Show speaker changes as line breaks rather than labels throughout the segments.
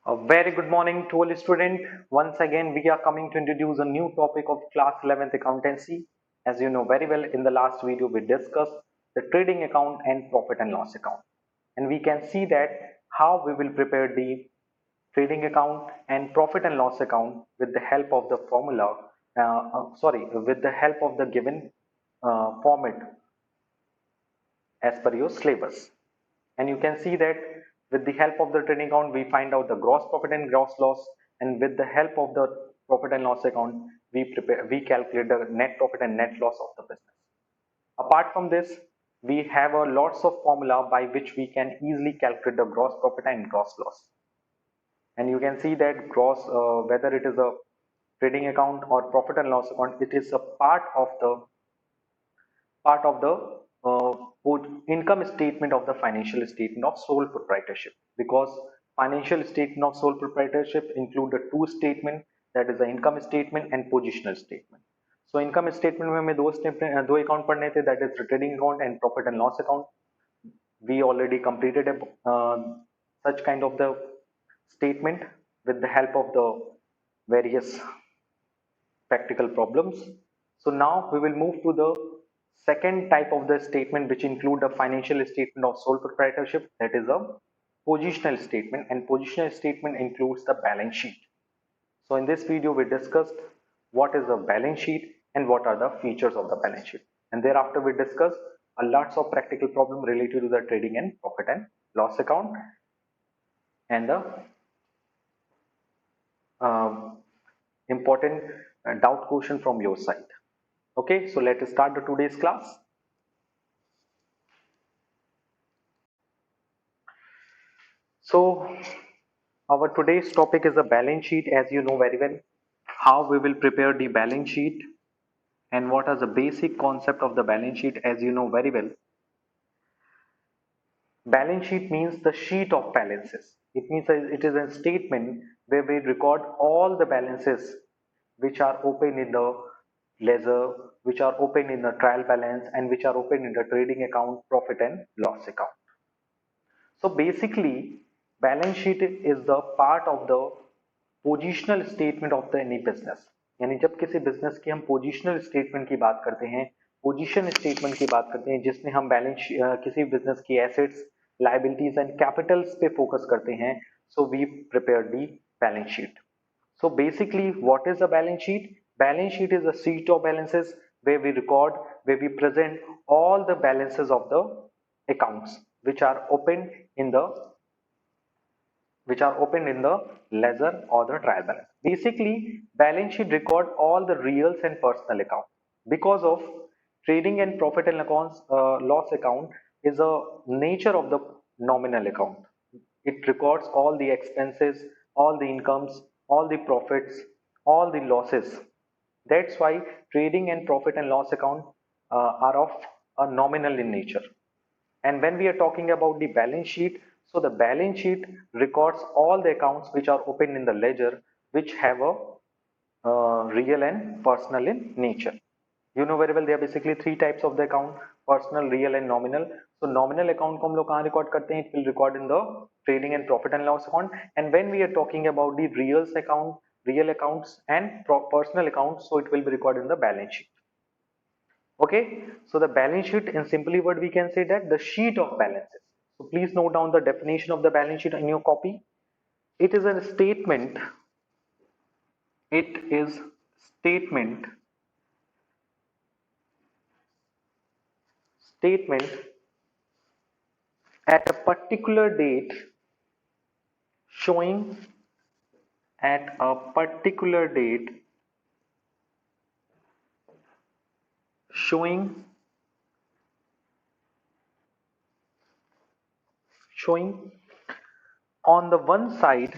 A very good morning to all students. Once again, we are coming to introduce a new topic of class 11th accountancy. As you know very well, in the last video, we discussed the trading account and profit and loss account. And we can see that how we will prepare the trading account and profit and loss account with the help of the formula, with the help of the given format as per your syllabus. And you can see that with the help of the trading account, we find out the gross profit and gross loss. And with the help of the profit and loss account, we calculate the net profit and net loss of the business. Apart from this, we have a lots of formula by which we can easily calculate the gross profit and gross loss. And you can see that whether it is a trading account or profit and loss account, it is a part of the income statement of the financial statement of sole proprietorship, because financial statement of sole proprietorship include the two statement, that is the income statement and positional statement. So income statement में हमें दो account पढ़ने थे, that is the trading account and profit and loss account. We already completed such kind of the statement with the help of the various practical problems. So now we will move to the second type of the statement, which include the financial statement of sole proprietorship, that is a positional statement, and positional statement includes the balance sheet. So in this video we discussed what is a balance sheet and what are the features of the balance sheet, and thereafter we discussed a lots of practical problem related to the trading and profit and loss account and the important doubt question from your side. Okay, so let us start the today's class. So our today's topic is a balance sheet. As you know very well, how we will prepare the balance sheet and what are the basic concept of the balance sheet. As you know very well, balance sheet means the sheet of balances. It means it is a statement where we record all the balances which are open in the ledger, which are open in the trial balance, and which are open in the trading account, profit and loss account. So basically, balance sheet is the part of the positional statement of the any business. यानी जब किसी business की हम positional statement की बात करते हैं, position statement की बात करते हैं, जिसमें हम बैलेंस किसी बिजनेस की एसेट्स, लाइबिलिटीज एंड कैपिटल्स पे फोकस करते हैं, so we prepare the balance sheet. So basically, what is a balance sheet? Balance sheet is a sheet of balances where we present all the balances of the accounts which are open in the ledger or the trial balance. Basically, balance sheet record all the reals and personal account. Because of trading and profit and loss account is a nature of the nominal account. It records all the expenses, all the incomes, all the profits, all the losses. That's why trading and profit and loss account are of a nominal in nature. And when we are talking about the balance sheet, so the balance sheet records all the accounts which are open in the ledger, which have a real and personal in nature. You know very well there are basically three types of the account: personal, real and nominal. So nominal account को हम लोग कहाँ record करते हैं? It will record in the trading and profit and loss account. And when we are talking about the real accounts and personal accounts, so it will be recorded in the balance sheet. Okay, so the balance sheet, in simply word we can say that the sheet of balances. So please note down the definition of the balance sheet in your copy. It is a statement. It is statement at a particular date showing at a particular date showing on the one side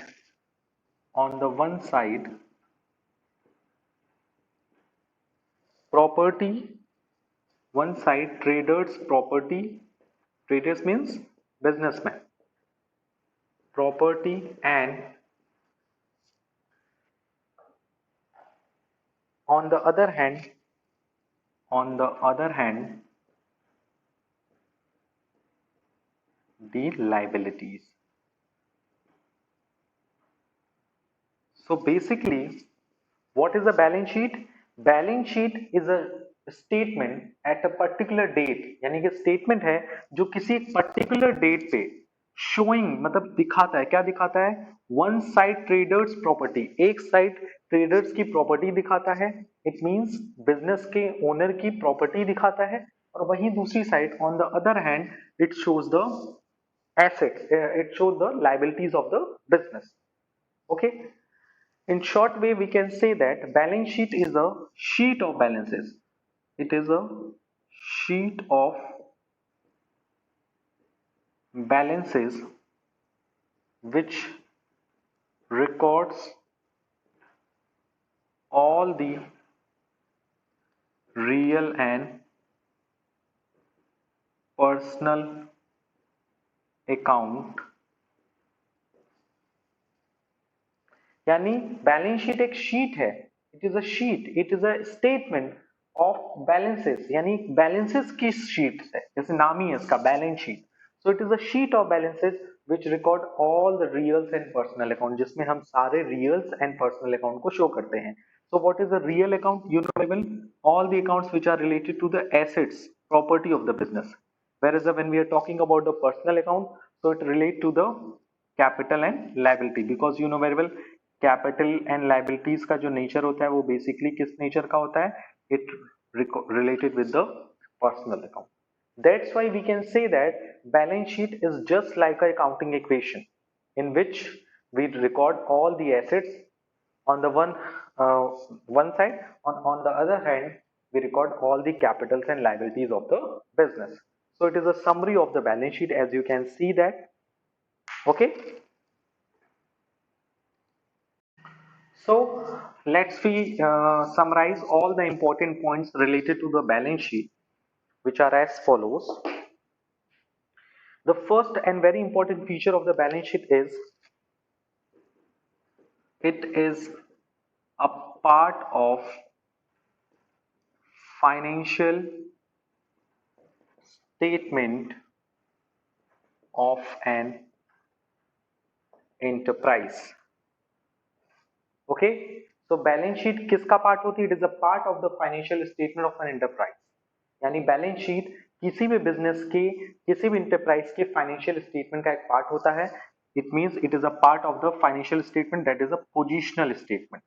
property, one side traders property, traders means businessman, property, and on the other hand the liabilities. So basically, what is a balance sheet? Balance sheet is a statement at a particular date, यानी कि statement है जो किसी एक particular date पे showing मतलब दिखाता है, क्या दिखाता है? One side traders property, एक side traders की property दिखाता है. It means business के owner की property दिखाता है. और वहीं दूसरी side on the other hand it shows the assets, it shows the liabilities of the business. Okay. In short way, we can say that balance sheet is a sheet of balances. It is a sheet of balances which records all the real and personal account. यानी balance sheet एक sheet है. It is a sheet, it is a statement of balances, यानी balances की sheet है, जैसे नाम ही है इसका balance sheet. So it is a sheet of balances which record all the reals and personal account, जिसमें हम सारे रियल्स एंड पर्सनल अकाउंट को शो करते हैं. So what is a real account? You know very well, all the accounts which are related to the assets, property of the business. Whereas when we are talking about the personal account, so it relate to the capital and liability, because you know very well capital and liabilities का जो nature होता है वो basically किस nature का होता है? It related with the personal account. That's why we can say that balance sheet is just like a accounting equation in which we record all the assets on the one side, on the other hand we record all the capitals and liabilities of the business. So it is a summary of the balance sheet, as you can see that. Okay. So let's we summarize all the important points related to the balance sheet, which are as follows. The first and very important feature of the balance sheet is it is a part of financial statement of an enterprise. Okay, so balance sheet किसका part होती है? It is a part of the financial statement of an enterprise. यानी balance sheet किसी भी business के, किसी भी enterprise के फाइनेंशियल स्टेटमेंट का एक पार्ट होता है. It means it is a part of the financial statement, that is a positional statement.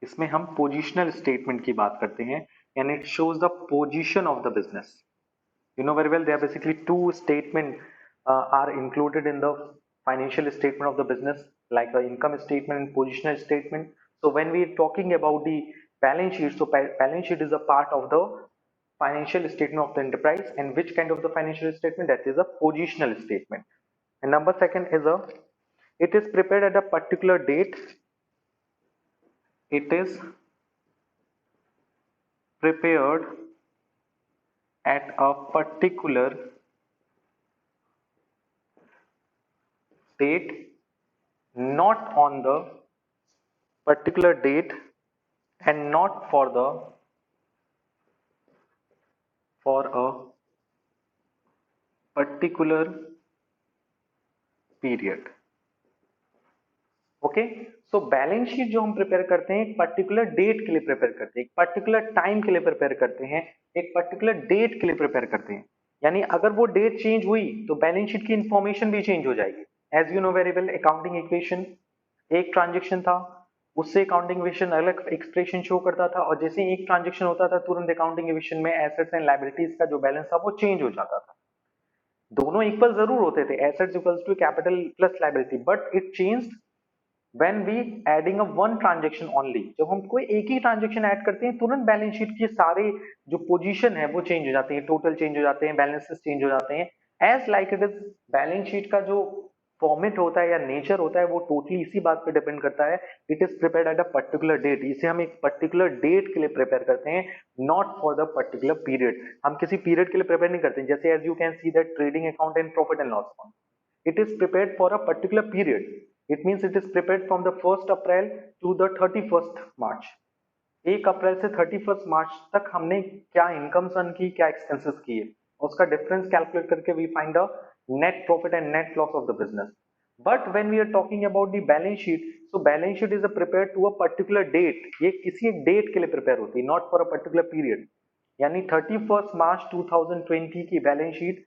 इसमें हम पोजिशनल स्टेटमेंट की बात करते हैं, and it shows the position of the business. You know very well there are basically two statement are included in the financial statement of the business, like the income statement and positional statement. So when we are talking about the balance sheet, so balance sheet is a part of the financial statement of the enterprise. And which kind of the financial statement? That is a positional statement. And number second is it is prepared at a particular date. It is prepared at a particular date, not on the particular date, and not for a particular period. Okay, so balance sheet जो हम prepare करते हैं एक particular date के लिए prepare करते हैं, एक पर्टिकुलर टाइम के लिए प्रिपेयर करते हैं, एक पर्टिकुलर डेट के लिए प्रिपेयर करते हैं. यानी अगर वो डेट चेंज हुई तो बैलेंस शीट की इंफॉर्मेशन भी चेंज हो जाएगी. As you know very well, accounting equation, एक ट्रांजेक्शन था, उससे अकाउंटिंग इक्वेशन अलग एक्सप्रेशन शो करता था, और जैसे एक ट्रांजेक्शन होता था तुरंत अकाउंटिंग इक्वेशन में एसेट्स एंड लायबिलिटीज का जो बैलेंस था वो चेंज हो जाता था. दोनों इक्वल जरूर होते थे, assets equals to capital plus liability, but it changed when we adding a one transaction only. जब हम कोई एक ही ट्रांजेक्शन ऐड करते हैं तुरंत बैलेंस शीट की सारे जो पोजीशन है वो चेंज हो जाती है, टोटल चेंज हो जाते हैं, बैलेंसेस चेंज हो जाते हैं. As like it is, balance sheet का जो फॉर्मेट होता है या नेचर होता है वो टोटली इसी बात पे डिपेंड करता है. It is prepared at a particular date. इसे हम एक पर्टिकुलर डेट के लिए प्रिपेयर करते हैं, not for the particular period. हम किसी पीरियड के लिए प्रिपेयर नहीं करते. जैसे as you can see that trading account and profit and loss account, it is prepared for a particular period. It means it is prepared from the 1st April to the 31st March. 1 अप्रैल से 31 मार्च तक हमने क्या income earn की, क्या expenses किए, उसका difference calculate करके we find the net profit and net loss of the business. But when we are talking about the balance sheet, so balance sheet is prepare to a particular date, ये किसी एक date के लिए prepare होती है, not for a particular period. यानी 31 मार्च 2020 की balance sheet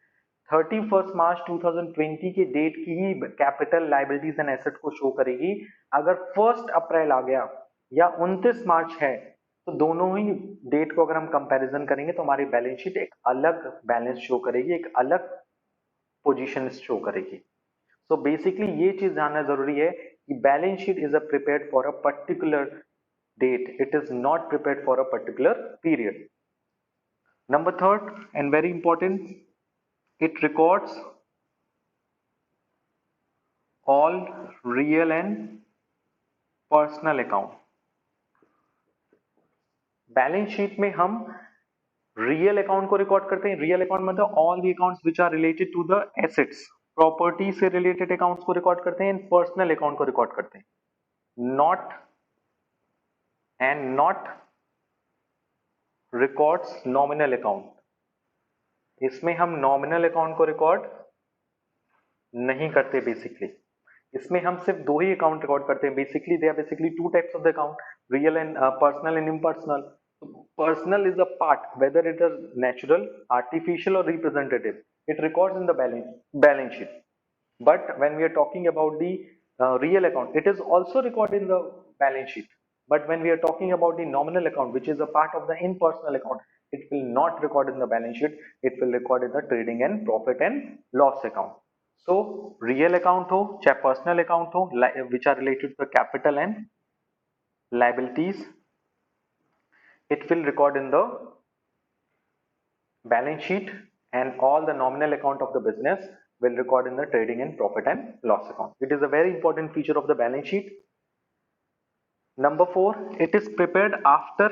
31 मार्च 2020 के डेट की ही कैपिटल, लाइबिलिटीज एंड एसेट को शो करेगी। अगर 1 अप्रैल आ गया या 29 मार्च है, तो दोनों ही डेट को अगर हम कंपैरिजन करेंगे तो हमारी बैलेंस शीट एक अलग बैलेंस शो करेगी, एक अलग पोजीशन शो करेगी। सो बेसिकली ये चीज जानना जरूरी है कि balance sheet is prepared for a particular date, it is not prepared for a particular period. Number third and very important, it records all real and personal account। Balance sheet में हम real account को record करते हैं। Real account मतलब all the accounts which are related to the assets, property से related accounts को record करते हैं, एंड पर्सनल अकाउंट को रिकॉर्ड करते हैं। Not records nominal account. इसमें हम नॉमिनल अकाउंट को रिकॉर्ड नहीं करते बेसिकली। इसमें हम सिर्फ दो ही अकाउंट रिकॉर्ड करते हैं। Basically they are basically two types of the account, real and personal and impersonal. Personal is a part, whether it is natural, artificial और representative, it records in the balance sheet. But when we are talking about the real account, it is also recorded in the balance sheet. But when we are talking about the nominal account, which is a part of the impersonal account, it will not record in the balance sheet. It will record in the trading and profit and loss account. So real account हो चाहे personal account हो, which are related to the capital and liabilities, it will record in the balance sheet, and all the nominal account of the business will record in the trading and profit and loss account. It is a very important feature of the balance sheet. Number 4, it is prepared after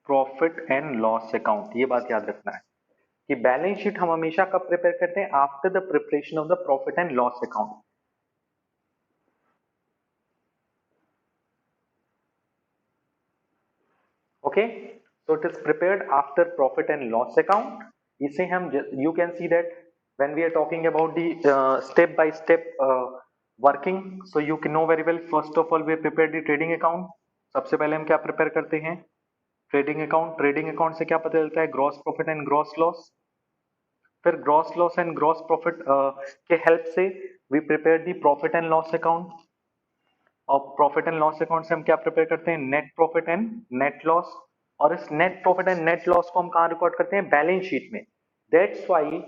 profit and loss account. ये बात याद रखना है कि balance sheet हम हमेशा कब prepare करते हैं? After the preparation of the profit and loss account. Okay, so it is prepared after profit and loss account. इसे हम, you can see that when we are talking about the step by step working, so you can know very well. First of all, we prepare the trading account. सबसे पहले हम क्या prepare करते हैं? Trading account. Trading account से क्या पता चलता है? Gross profit and gross loss. फिर gross loss and gross profit के हेल्प से we prepare the profit and loss account. और प्रॉफिट एंड लॉस अकाउंट से हम क्या प्रिपेयर करते हैं? Net profit and net loss. और इस net profit and net loss को हम कहां रिकॉर्ड करते हैं? बैलेंस शीट में। That's why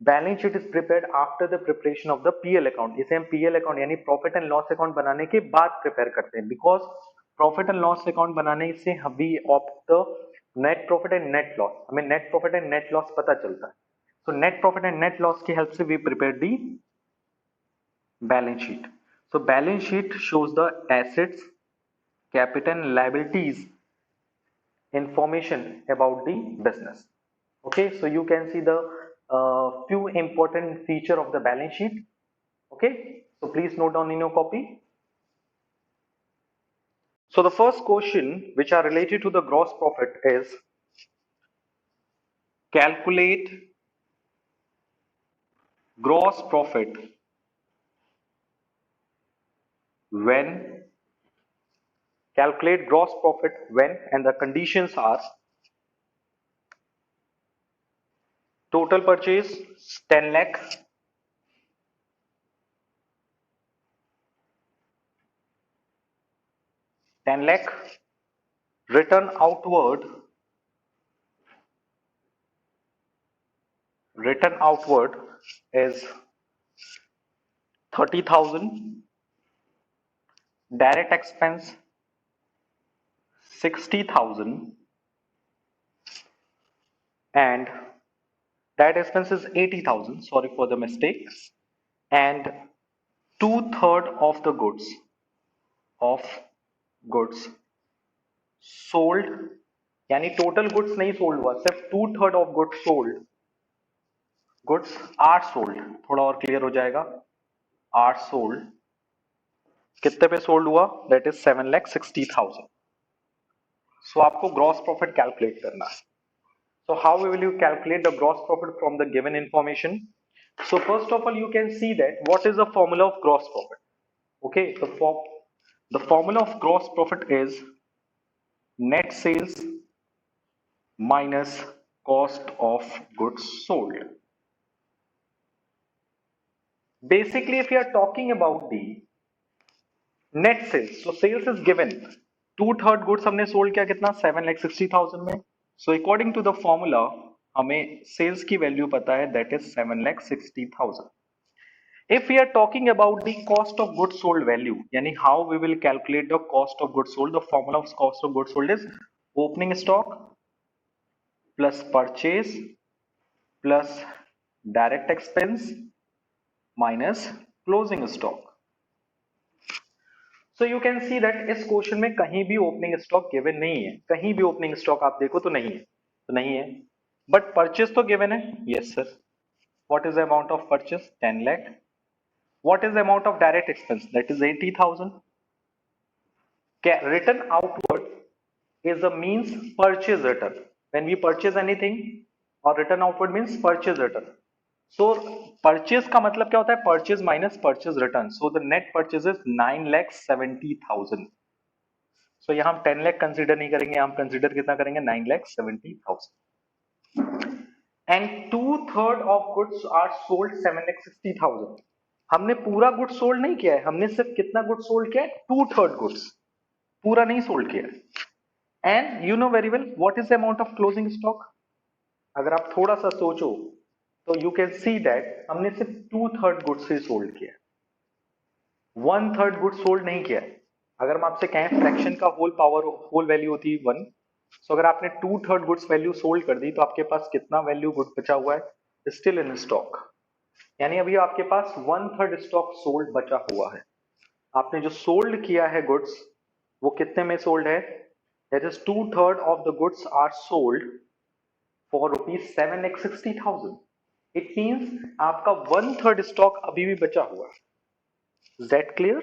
balance sheet is prepared after the preparation of the PL account. इसे हम पीएल अकाउंट यानी प्रॉफिट एंड लॉस अकाउंट बनाने के बाद प्रिपेयर करते हैं, because profit and loss account बनाने से we opt the net profit and net loss. हमें net profit and net loss पता चलता है। So net profit and net loss की हेल्प से we prepare the balance sheet. So balance sheet shows the assets, capital and liabilities information about the business. Okay, so you can see the few important feature of the balance sheet. Okay, so please note down in your copy. So the first question which are related to the gross profit is calculate gross profit when and the conditions are total purchase 10 lakh, return outward is 30,000, direct expense 60,000, and direct expense is 80,000, sorry for the mistake, and 2/3 of the goods sold, यानी total goods नहीं sold हुआ, सिर्फ 2/3 of goods are sold. थोड़ा और clear हो जाएगा, are sold. कितने पे सोल्ड हुआ? That is 7,60,000। सो आपको ग्रॉस प्रॉफिट कैलकुलेट करना है। So how will you calculate the gross profit from the given information? So first of all, you can see that what is the formula of gross profit. Okay, the formula of gross profit is net sales minus cost of goods sold. Basically, if you are talking about the net sales, so sales is given, 2/3 goods हमने sold किया कितना 7,60,000 में. So according to the formula हमें sales की value पता है, that is 7,60,000. If we are talking about the cost of goods sold value, yani how we will calculate the cost of goods sold, the formula of cost of goods sold is opening stock plus purchase plus direct expense minus closing stock. So you can see that इस question में कहीं भी opening stock given नहीं है, कहीं भी opening stock आप देखो तो नहीं है, बट परचेज तो गिवन है. Yes sir. What is the amount of purchase? 10 lakh. What is the amount of direct expense? That is 80,000. Written outward is the means purchase return. When we purchase anything, or written outward means purchase return. So purchase का मतलब क्या होता है? Purchase minus purchase return. So the net purchase is 9,70,000. So यहाँ हम 10 lakh consider नहीं करेंगे, हम कंसिडर कितना करेंगे? 9,70,000. And 2/3 of goods are sold 7,60,000. हमने पूरा गुड सोल्ड नहीं किया है, हमने सिर्फ कितना गुड सोल्ड किया है? 2/3 गुड्स, पूरा नहीं सोल्ड किया है. And you know very well what is the amount of closing stock. अगर आप थोड़ा सा सोचो तो यू कैन सी दैट हमने सिर्फ 2/3 गुड्स ही सोल्ड किया है, 1/3 गुड सोल्ड नहीं किया है. अगर हम आपसे कहें फ्रैक्शन का होल वैल्यू होती है 1, सो अगर आपने 2/3 गुड्स वैल्यू सोल्ड कर दी तो आपके पास कितना वैल्यू गुड बचा हुआ है? Still in stock. यानी अभी आपके पास 1/3 स्टॉक सोल्ड बचा हुआ है. आपने जो सोल्ड किया है गुड्स वो कितने में सोल्ड है? That is 2/3 of the goods are sold for ₹7,60,000. It means आपका 1/3 स्टॉक अभी भी बचा हुआ है. Is that clear?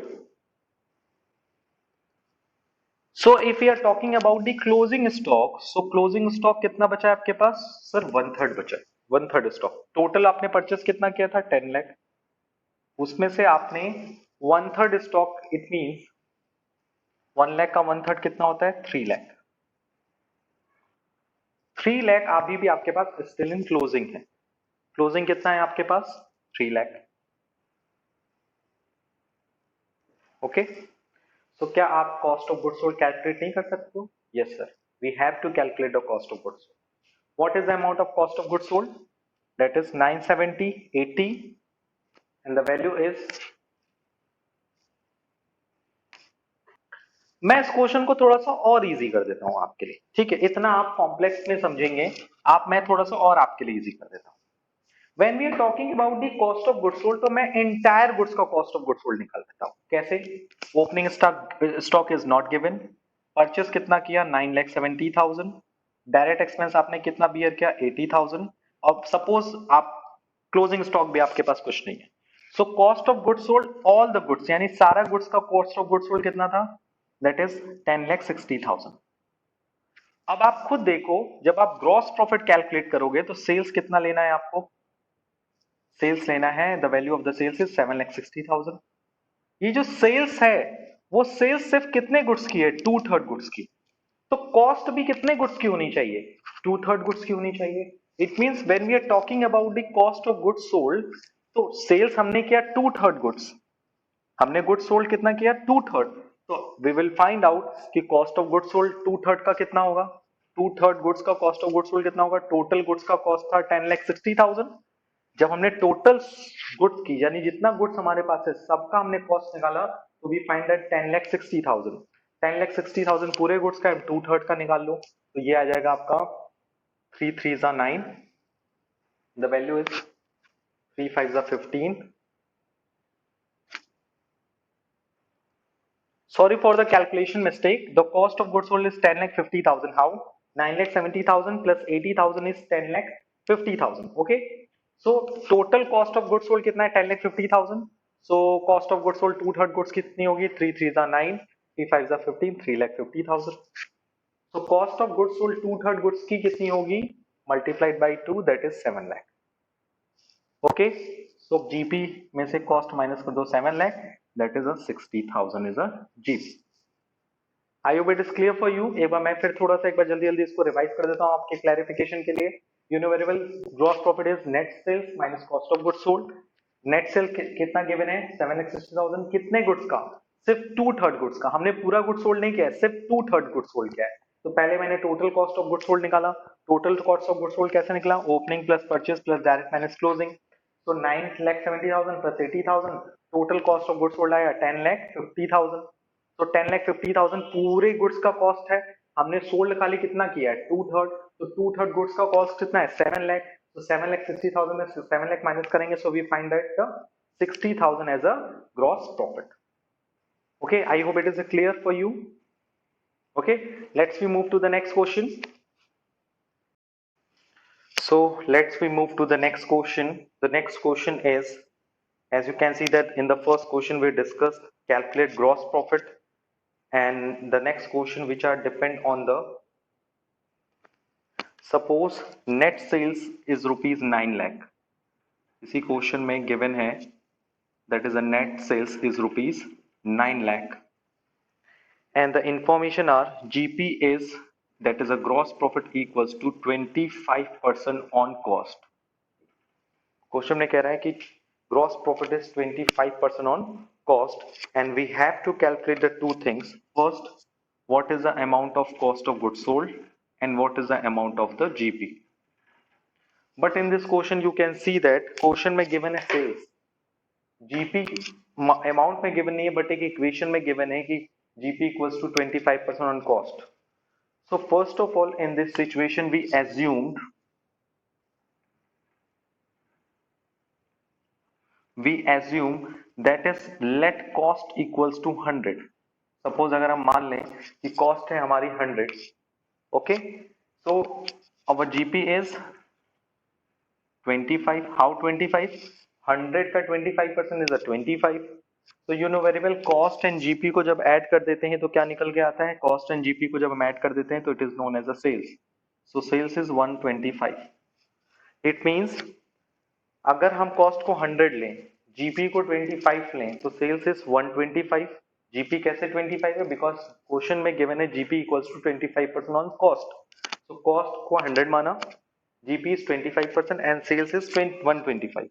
So if you are talking about the closing stock, so closing stock कितना बचा है आपके पास? सर 1/3 बचा है. 1/3 स्टॉक. टोटल आपने परचेस कितना किया था? 10 लाख. उसमें से आपने 1/3 स्टॉक, इट मींस 1 लाख का 1/3 कितना होता है? 3 लाख. 3 लाख अभी भी आपके पास स्टिल इन क्लोजिंग है. क्लोजिंग कितना है आपके पास? 3 लाख. ओके. सो क्या आप cost of goods sold calculate नहीं कर सकते हो? Yes sir, we have to calculate the cost of goods sold. What is the amount of cost of goods sold? That is 970, 80 and the value is. मैं इस question को थोड़ा सा और इजी कर देता हूं आपके लिए, ठीक है? इतना आप कॉम्प्लेक्स में समझेंगे आप, मैं थोड़ा सा और आपके लिए इजी कर देता हूं. When we are talking about the cost of goods sold, तो मैं entire goods का cost of goods sold निकाल देता हूं. कैसे? Opening stock is not given. Purchase कितना किया? 9,70,000. Direct expense आपने कितना bear किया? 80,000. और suppose आप closing stock भी आपके पास कुछ नहीं है. So cost of goods sold, all the goods, यानी सारा goods का cost of goods sold कितना था? That is 10,60,000. अब आप खुद देखो, जब आप ग्रॉस प्रॉफिट कैलकुलेट करोगे तो सेल्स कितना लेना है आपको? सेल्स लेना है, the value of the sales is 7,60,000. ये जो सेल्स है वो सेल्स सिर्फ कितने गुड्स की है? 2/3 गुड्स की. तो कॉस्ट भी कितने गुड्स की होनी चाहिए? 2/3 गुड्स की होनी चाहिए. It means when we are talking about the cost of goods sold, तो सेल्स हमने किया 2/3 गुड्स, हमने गुड्स सोल्ड कितना किया? 2/3. तो वी विल फाइंड आउट कि कॉस्ट ऑफ गुड्स सोल्ड 2/3 का कितना होगा? 2/3 गुड्स का कॉस्ट ऑफ गुड्स सोल्ड कितना होगा? टोटल गुड्स का कॉस्ट था 10,60,000. जब हमने टोटल गुड्स की, यानी जितना गुड्स हमारे पास है सबका हमने कॉस्ट निकाला, तो वी फाइंड दैट 10,60,000. 10,60,000 पूरे गुड्स का, 2/3 का निकाल लो तो ये आ जाएगा आपका 3 3s are 9. The value is 3 5s are 15. Sorry for the calculation mistake. The cost of goods sold is 10,50,000. How? 9,70,000 plus 80,000 is 10,50,000. Okay. So total cost of goods sold कितना है? 10,50,000. So cost of goods sold 2/3 goods कितनी होगी? 3 3s are 9, 3 5s are 15, 3,50,000. So cost of goods sold 2/3 goods की कितनी होगी? multiplied by 2, that is 7 lakh. Okay, so GP में से cost minus कर दो 7 lakh, that is a 60,000 is a GP. I hope it is clear for you. एक बार मैं फिर थोड़ा सा एक बार जल्दी जल्दी इसको रिवाइज कर देता हूँ आपके क्लैरिफिकेशन के लिए. Univariable gross profit is net sales minus cost of goods sold. Net sale कितना गिवन है 7,60,000. कितने गुड्स का? सिर्फ 2/3 गुड्स का. हमने पूरा गुड्स सोल्ड नहीं किया है, सिर्फ 2/3 गुड्स सोल्ड किया है. तो पहले मैंने total cost of goods sold निकाला. Total cost of goods sold कैसे निकला? Opening plus purchase plus direct minus closing. तो 9,70,000 plus 80,000, total cost of goods sold आया 10,50,000. तो 10,50,000 पूरे गुड्स का कॉस्ट है. हमने सोल्ड खाली कितना किया है? 2/3. तो 2/3 गुड्स का कॉस्ट कितना है? 7 लाख. तो 7,60,000 में 7 लाख माइनस करेंगे, so we find that 60,000 as a gross profit. Okay, I hope it is clear for you. Okay, let's we move to the next question. So let's we move to the next question. The next question is, as you can see that in the first question we discussed calculate gross profit, and the next question which are depend on the, suppose net sales is rupees 9 lakh. इसी question में given है that is a net sales is rupees 9 lakh, and the information are GP is, that is a gross profit, equals to 25% on cost. Question में कह रहा है कि gross profit is 25% on cost, and we have to calculate the two things. First, what is the amount of cost of goods sold and what is the amount of the GP. But in this question you can see that question में given है sales, GP amount में given नहीं है, but एक equation में given है कि GP equals to 25% on cost. So first of all, in this situation we assumed that is let cost equals to 100. Suppose अगर हम मान लें कि cost है हमारी 100. Okay, so our GP is 25. How 25? 100 का 25% is a 25. तो यूनिवेरिएबल कॉस्ट एंड जीपी को जब ऐड कर देते हैं तो क्या निकल के आता है? कॉस्ट एंड जीपी को जब हम ऐड कर देते हैं तो it is known as a sales. So sales is 125. इट मींस अगर हम कॉस्ट को 100 लें, जीपी को 25 लें, तो सेल्स इज 125. जीपी कैसे 25 है? बिकॉज क्वेश्चन में गिवन है GP equals to 25% on cost. तो कॉस्ट को 100 माना, GP is 25% and sales is 125.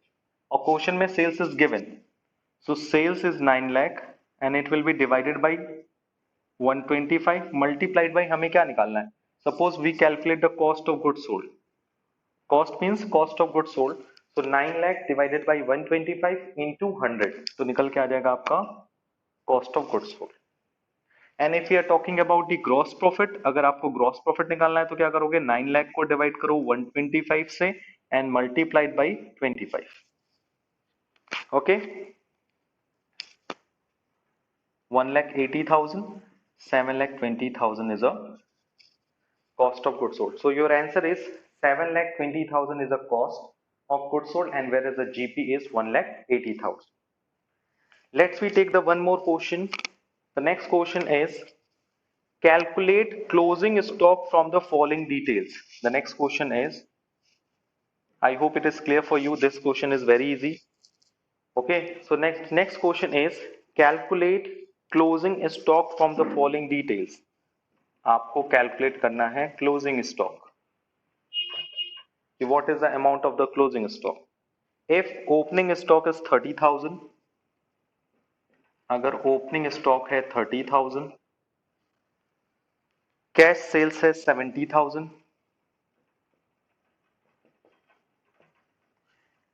और क्वेश्चन में sales is given. So sales is 9 lakh and it will be divided by 125 multiplied by, हमें क्या निकालना है? Suppose we calculate the cost of goods sold. Cost means cost of goods sold. So 9 lakh divided by 125 into 100. तो निकल के आ जाएगा आपका cost of goods sold. And if we are talking about the gross profit, अगर आपको gross profit निकालना है तो क्या करोगे? 9 lakh को divide करो 125 से and multiplied by 25. Okay. 1,80,000, 7,20,000 is a cost of goods sold. So your answer is 7,20,000 is a cost of goods sold, and whereas the GP is 1,80,000. Let's we take the one more question. The next question is calculate closing stock from the following details. The next question is, I hope it is clear for you. This question is very easy. Okay, so next question is calculate closing stock from the following details. आपको calculate करना है closing stock. What is the amount of the closing stock? If opening stock is 30,000, अगर opening stock है 30,000, cash sales है 70,000,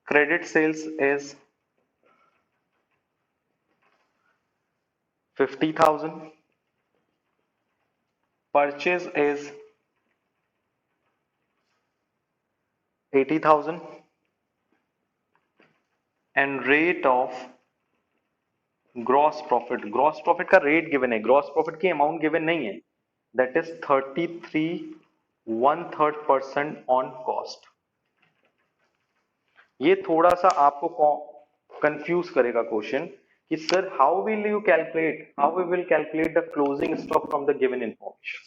credit sales is 50,000, purchase is 80,000, and rate of gross profit, gross profit का rate given है, gross profit की amount given नहीं है, that is 33 1/3% on cost. ये थोड़ा सा आपको कंफ्यूज करेगा क्वेश्चन कि sir how will you calculate the closing stock from the given information.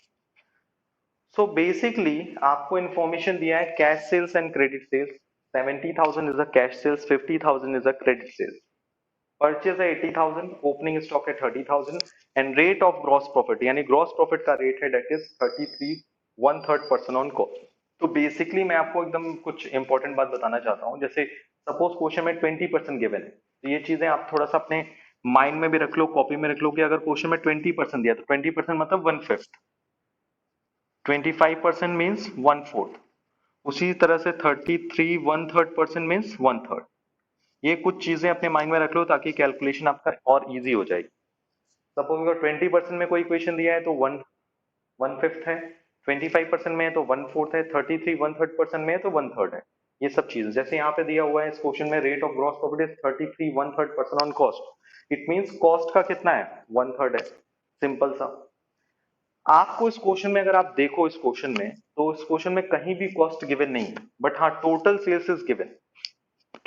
So basically आपको इन्फॉर्मेशन दिया है cash sales and credit sales. 70,000 is a cash sales, 50,000 is a credit sales. Purchase है 80,000, opening stock है 30,000 and rate of gross profit यानी gross profit का rate है that is 33 1/3% on cost. तो basically मैं आपको एकदम कुछ इंपॉर्टेंट बात बताना चाहता हूँ। जैसे सपोज क्वेश्चन में 20% गिवन है, तो ये चीजें आप थोड़ा सा अपने माइंड में भी रख लो, कॉपी में रख लो कि अगर क्वेश्चन में 20% दिया तो 20% मतलब 1/5, 25% मीन्स 1/4, उसी तरह से 33 1/3% मीन्स 1/3। ये कुछ चीजें अपने माइंड में रख लो ताकि कैलकुलेशन आपका और इजी हो जाएगी। सपोज अगर 20% में कोई इक्वेशन दिया है तो 1/5 है, 25% में है तो 1/4 है, 33 1/3% में है तो 1/3 है। ये सब चीजें जैसे यहाँ पे दिया हुआ है इस क्वेश्चन में rate of gross profit is 33 1/3% on cost. It means cost का कितना है 1/3 है, सिंपल सा। आपको इस क्वेश्चन में अगर आप देखो इस क्वेश्चन में तो इस क्वेश्चन में कहीं भी कॉस्ट गिवन नहीं है, बट हाँ total sales is given.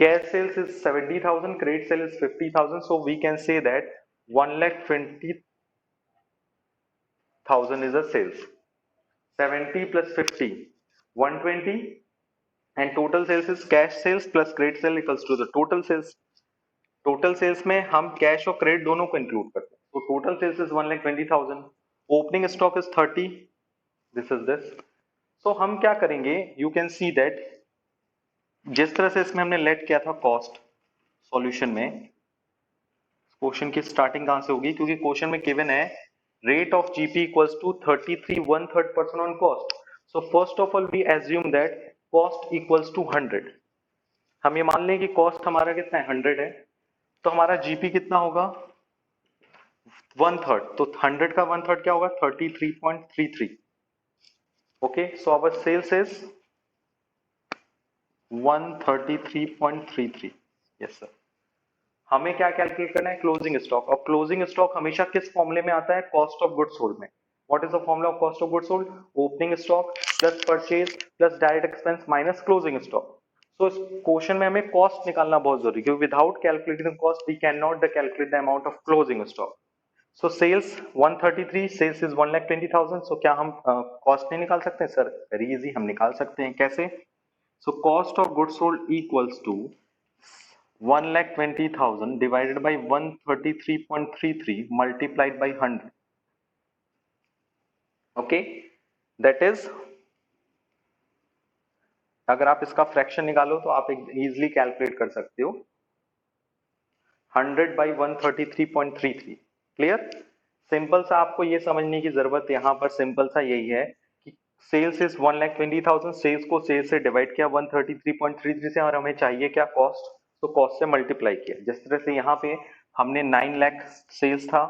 Cash sales is 70,000, credit sale is 50,000. So we can say that 1,20,000 is a sales. 70 plus 50, 120, and total sales is cash sales plus credit sale equals to the total sales. Total sales में हम cash और credit दोनों को include करते हैं, तो total sales is 1,20,000, opening stock is 30, this is this. So हम क्या करेंगे, यू कैन सी दैट जिस तरह से इसमें हमने लेट किया था कॉस्ट सॉल्यूशन में, क्वेश्चन की स्टार्टिंग कहां से होगी, क्योंकि क्वेश्चन में गिवन है rate of GP equals to 33 1/3% on cost. So first of all we assume that cost equals to 100। हम ये मान लें कि कॉस्ट हमारा कितना है 100 है, तो हमारा जीपी कितना होगा 1/3, तो 100 का 1/3 क्या होगा 33.33। Okay, so our sales is 133.33। Yes sir. हमें क्या कैलकुलेट करना है क्लोजिंग स्टॉक, और क्लोजिंग स्टॉक हमेशा किस फॉर्मूले में आता है कॉस्ट ऑफ गुड्स सोल्ड में। What is the formula of cost of goods sold, opening stock plus purchase plus direct expense minus closing stock. So इस क्वेश्चन में हमें कॉस्ट निकालना बहुत जरूरी है, क्योंकि without calculating cost we can not calculate the amount of closing stock. So sales 133, sales is 1,20,000। So क्या हम कॉस्ट नहीं निकाल सकते सर, वेरी इजी, हम निकाल सकते हैं। कैसे, so cost of goods sold equals to 1,20,000 divided by 133.33 multiplied by 100. Okay, that is, अगर आप इसका फ्रैक्शन निकालो तो आप इजीली कैलकुलेट कर सकते हो 100 by 133.33। क्लियर, सिंपल सा आपको ये समझने की जरूरत यहाँ पर सिंपल सा यही है कि सेल्स इज 1,20,000, सेल्स को सेल्स से डिवाइड किया 133.33 से, और हमें चाहिए क्या कॉस्ट, तो कॉस्ट से मल्टीप्लाई किया। जिस तरह से यहाँ पे हमने 9 लाख सेल्स था,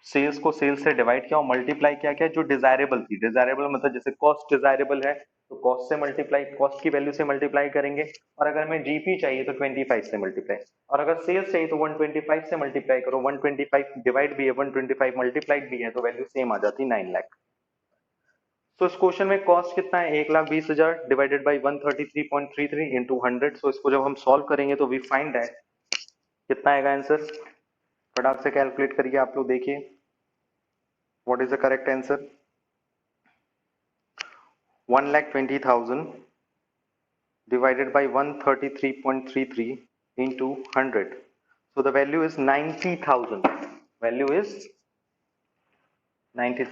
सेल्स को सेल्स से डिवाइड किया और मल्टीप्लाई किया क्या जो डिजायरेबल थी, डिजायरेबल मतलब जैसे कॉस्ट डिजायरेबल है तो कॉस्ट से मल्टीप्लाई, कॉस्ट की वैल्यू से मल्टीप्लाई करेंगे, और अगर हमें जीपी चाहिए तो 25 से मल्टीप्लाई, और अगर सेल्स चाहिए तो 125 से मल्टीप्लाई करो, 125 डिवाइड भी है 125 मल्टीप्लाइड भी है, तो वैल्यू सेम आ जाती 9 लाख। तो इस क्वेश्चन में कॉस्ट कितना है 1,20,000 डिवाइडेड बाई 133.33 इंटू 100। सो इसको जब हम सॉल्व करेंगे तो वी फाइंड दैट कितना आएगा आंसर, फटाक से कैलकुलेट करिए आप लोग, देखिए what is the correct answer. 1,20,000 divided by 133.33 into 100. So the value is 90,000. Value is 90.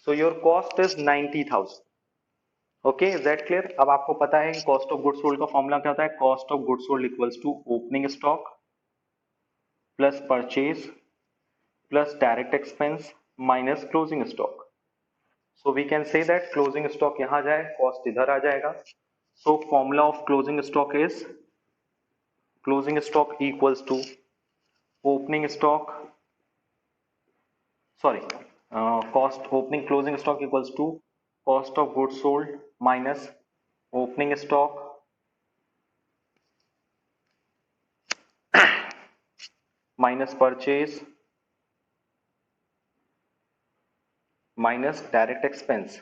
So your cost is 90,000. Okay, is that clear. अब आपको पता है कि कॉस्ट ऑफ गुड्स सोल्ड का फॉर्मूला क्या होता है, cost of goods sold equals to opening stock plus purchase plus direct expense minus closing stock. So we can say that closing stock यहां जाए, कॉस्ट इधर आ जाएगा। So formula of closing stock is closing stock equals to opening stock, sorry, cost opening closing stock equals to cost of goods sold minus opening stock minus purchase minus direct expense।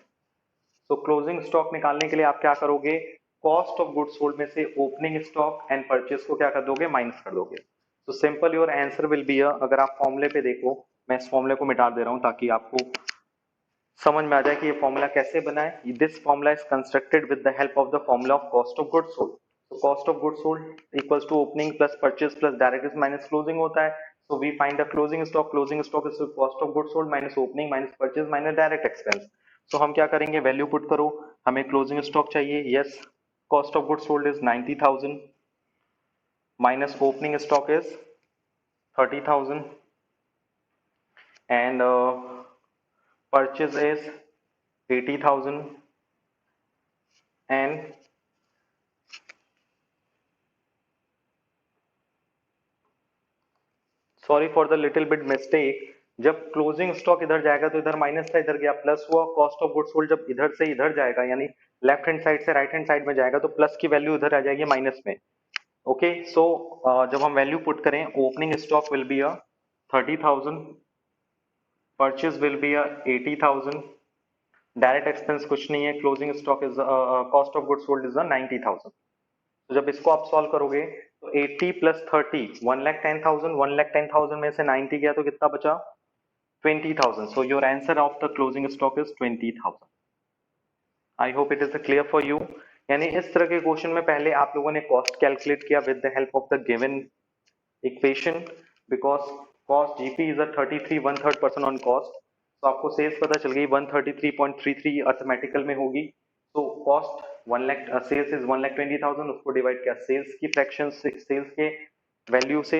तो closing stock निकालने के लिए आप क्या करोगे, cost of goods sold में से opening stock and purchase को क्या कर दोगे, माइनस कर दोगे। तो simple your answer will be, अगर आप फॉर्मूले पे देखो, मैं इस फॉर्मूले को मिटा दे रहा हूं ताकि आपको समझ में आ जाए कि ये फॉर्मूला कैसे बना है। This formula is constructed with the help of the formula of cost of goods sold. तो cost of goods sold equals to opening plus purchase plus direct minus closing होता है। So we find the closing stock. Closing stock is cost of goods sold minus opening minus purchase minus direct expense. So हम क्या करेंगे, value put करो। हमें closing stock चाहिए, yes, cost of goods sold is 90,000 minus opening stock is 30,000 and purchase is 80,000 and sorry for the little bit mistake, जब closing stock इधर जाएगा तो इधर माइनस था, इधर गया प्लस हुआ। कॉस्ट ऑफ गुड्स सोल्ड जब इधर से इधर जाएगा यानी लेफ्ट हैंड साइड से राइट हैंड साइड में जाएगा तो प्लस की वैल्यू इधर आ जाएगी माइनस में। ओके सो जब हम वैल्यू पुट करें, opening stock will be a 30,000, purchase will be a 80,000, direct expense कुछ नहीं है, closing stock is cost of goods sold is 90,000। तो जब इसको आप सॉल्व करोगे तो 80 प्लस 30 1,10,000, 1,10,000 में से 90 गया तो कितना बचा, 20,000। So your answer of the closing stock is 20,000। I hope it is clear for you. यानी इस तरह के क्वेश्चन में पहले आप लोगों ने कॉस्ट कैलकुलेट किया with the help of the given equation, because cost GP is a 33 1/3% on cost. तो आपको सेल्स पता चल गई 133.33 अर्थमेटिकल में होगी। तो कॉस्ट 1 लाख, सेल्स इज 1,20,000, उसको डिवाइड किया सेल्स की फ्रैक्शन से, सेल्स के वैल्यू से,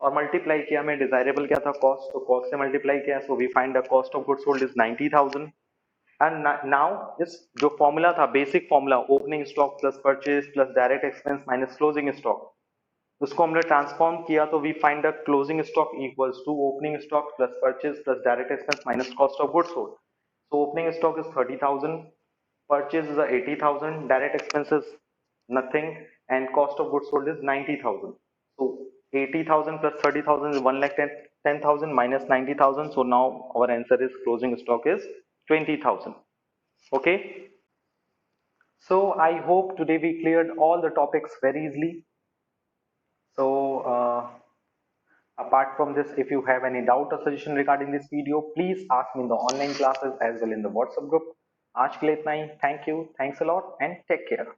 और मल्टीप्लाई किया। हमें डिजायरेबल क्या था, कॉस्ट, तो कॉस्ट से मल्टीप्लाई किया। So we find the cost of goods sold is 90,000। And now इस जो फॉर्मूला था, basic formula, opening stock plus purchase plus direct expense minus closing stock, उसको हमने ट्रांसफॉर्म किया तो we find the closing stock equals to opening stock plus purchase plus direct expense minus cost of goods sold. So opening stock is 30,000, purchase is 80,000, direct expenses nothing, and cost of goods sold is 90,000. So 80,000 plus 30,000 is 1 lakh 10,000 minus 90,000. So now our answer is closing stock is 20,000. Okay. So I hope today we cleared all the topics very easily. So apart from this, if you have any doubt or suggestion regarding this video, please ask me in the online classes as well in the WhatsApp group. आज के लिए इतना ही। Thank you, thanks a lot and take care.